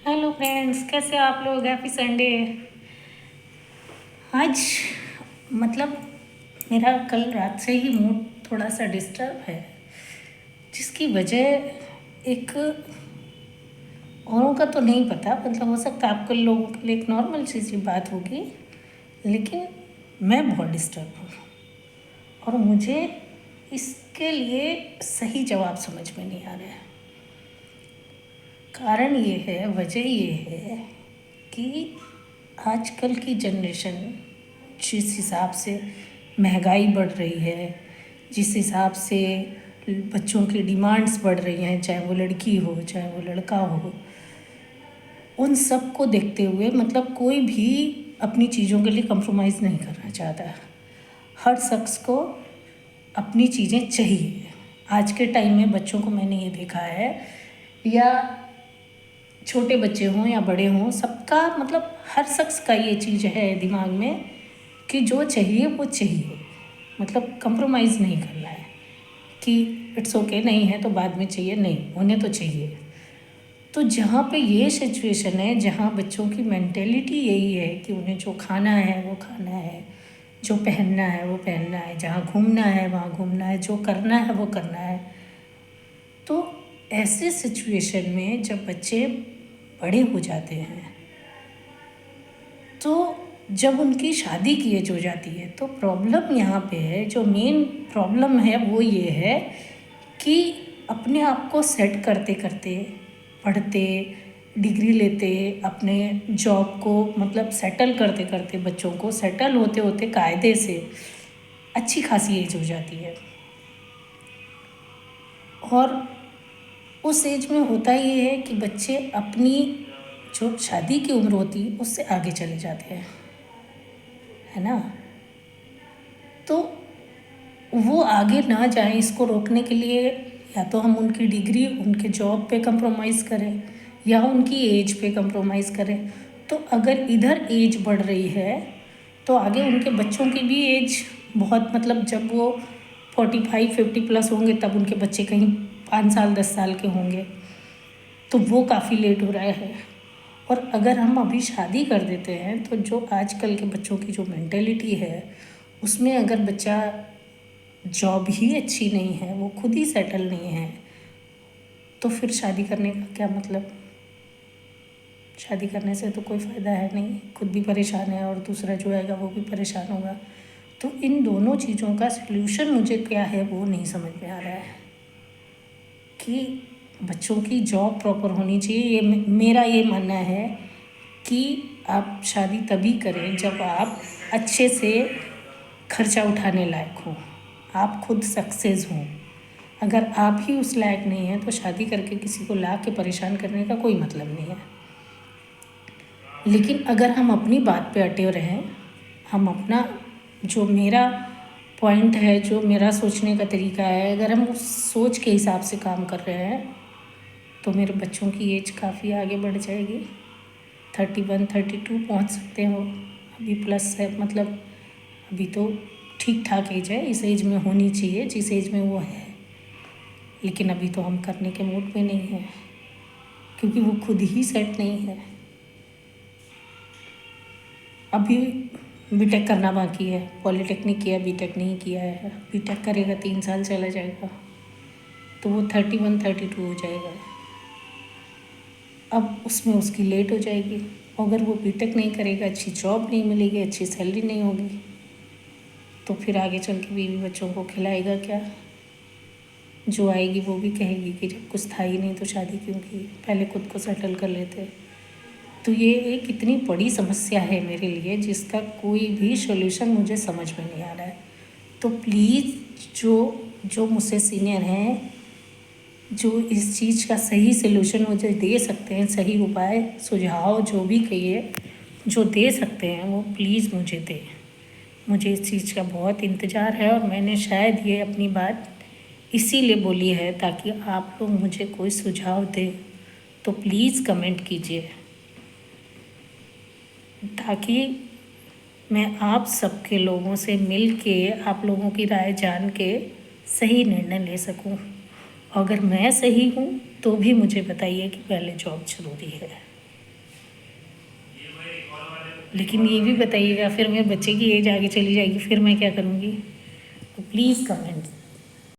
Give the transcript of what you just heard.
Hello friends, कैसे हो आप लोग। Happy Sunday. आज मतलब मेरा कल रात से ही मूड थोड़ा सा डिस्टर्ब है, जिसकी वजह एक औरों का तो नहीं पता, मतलब हो सकता है आपके लोगों के लिए एक नॉर्मल सी बात होगी, लेकिन मैं बहुत डिस्टर्ब हूँ और मुझे इसके लिए सही जवाब समझ में नहीं आ रहा है। कारण ये है, वजह ये है कि आजकल की जनरेशन जिस हिसाब से महंगाई बढ़ रही है, जिस हिसाब से बच्चों की डिमांड्स बढ़ रही हैं, चाहे वो लड़की हो चाहे वो लड़का हो, उन सब को देखते हुए मतलब कोई भी अपनी चीज़ों के लिए कंप्रोमाइज़ नहीं करना चाहता। हर शख्स को अपनी चीज़ें चाहिए। आज के टाइम में बच्चों को मैंने ये देखा है, या छोटे बच्चे हों या बड़े हों, सबका मतलब हर शख्स का ये चीज़ है दिमाग में कि जो चाहिए वो चाहिए, मतलब कंप्रोमाइज़ नहीं करना है कि इट्स ओके, नहीं है तो बाद में चाहिए, नहीं उन्हें तो चाहिए। तो जहाँ पे ये सिचुएशन है, जहाँ बच्चों की मेंटेलिटी यही है कि उन्हें जो खाना है वो खाना है, जो पहनना है वो पहनना है, जहाँ घूमना है वहाँ घूमना है, जो करना है वो करना है, तो ऐसे सिचुएशन में जब बच्चे बड़े हो जाते हैं तो जब उनकी शादी की एज हो जाती है तो प्रॉब्लम यहाँ पे है, जो मेन प्रॉब्लम है वो ये है कि अपने आप को सेट करते करते, पढ़ते, डिग्री लेते, अपने जॉब को मतलब सेटल करते करते, बच्चों को सेटल होते होते कायदे से अच्छी खासी एज हो जाती है। और उस एज में होता ये है कि बच्चे अपनी जो शादी की उम्र होती है उससे आगे चले जाते हैं, है ना। तो वो आगे ना जाए, इसको रोकने के लिए या तो हम उनकी डिग्री, उनके जॉब पे कंप्रोमाइज़ करें या उनकी एज पे कंप्रोमाइज़ करें। तो अगर इधर एज बढ़ रही है तो आगे उनके बच्चों की भी एज बहुत, मतलब जब वो 45-50 प्लस होंगे तब उनके बच्चे कहीं 5 साल 10 साल के होंगे, तो वो काफ़ी लेट हो रहा है। और अगर हम अभी शादी कर देते हैं तो जो आजकल के बच्चों की जो मेंटेलिटी है उसमें अगर बच्चा जॉब ही अच्छी नहीं है, वो खुद ही सेटल नहीं है, तो फिर शादी करने का क्या मतलब। शादी करने से तो कोई फ़ायदा है नहीं, खुद भी परेशान है और दूसरा जो आएगा वो भी परेशान होगा। तो इन दोनों चीज़ों का सल्यूशन मुझे क्या है वो नहीं समझ में आ रहा है कि बच्चों की जॉब प्रॉपर होनी चाहिए। ये मेरा ये मानना है कि आप शादी तभी करें जब आप अच्छे से खर्चा उठाने लायक हो, आप खुद सक्सेस हों। अगर आप ही उस लायक नहीं हैं तो शादी करके किसी को ला के परेशान करने का कोई मतलब नहीं है। लेकिन अगर हम अपनी बात पे अटे रहें, हम अपना जो मेरा पॉइंट है, जो मेरा सोचने का तरीका है, अगर हम उस सोच के हिसाब से काम कर रहे हैं तो मेरे बच्चों की एज काफ़ी आगे बढ़ जाएगी। 31-32 पहुंच सकते हो। अभी प्लस है, मतलब अभी तो ठीक ठाक एज है, इस एज में होनी चाहिए जिस एज में वो है। लेकिन अभी तो हम करने के मूड में नहीं है क्योंकि वो खुद ही सेट नहीं है। अभी बीटेक करना बाकी है, पॉलिटेक्निक किया, बीटेक नहीं किया है। बीटेक करेगा 3 साल चला जाएगा तो वो 31-32 हो जाएगा। अब उसमें उसकी लेट हो जाएगी। अगर वो बीटेक नहीं करेगा, अच्छी जॉब नहीं मिलेगी, अच्छी सैलरी नहीं होगी, तो फिर आगे चल के बीवी बच्चों को खिलाएगा क्या। जो आएगी वो भी कहेगी कि जब कुछ था ही नहीं तो शादी क्यों की, पहले खुद को सेटल कर लेते। तो ये एक इतनी बड़ी समस्या है मेरे लिए जिसका कोई भी सॉल्यूशन मुझे समझ में नहीं आ रहा है। तो प्लीज़ जो जो मुझसे सीनियर हैं, जो इस चीज़ का सही सॉल्यूशन मुझे दे सकते हैं, सही उपाय सुझाव जो भी कहिए जो दे सकते हैं वो प्लीज़ मुझे दें। मुझे इस चीज़ का बहुत इंतज़ार है और मैंने शायद ये अपनी बात इसीलिए बोली है ताकि आप लोग मुझे कोई सुझाव दें। तो प्लीज़ कमेंट कीजिए ताकि मैं आप सबके लोगों से मिल के, आप लोगों की राय जान के सही निर्णय ले सकूं। अगर मैं सही हूं तो भी मुझे बताइए कि पहले जॉब ज़रूरी है। लेकिन ये भी बताइएगा, फिर मेरे बच्चे की एज आगे चली जाएगी, फिर मैं क्या करूँगी? तो प्लीज़ कमेंट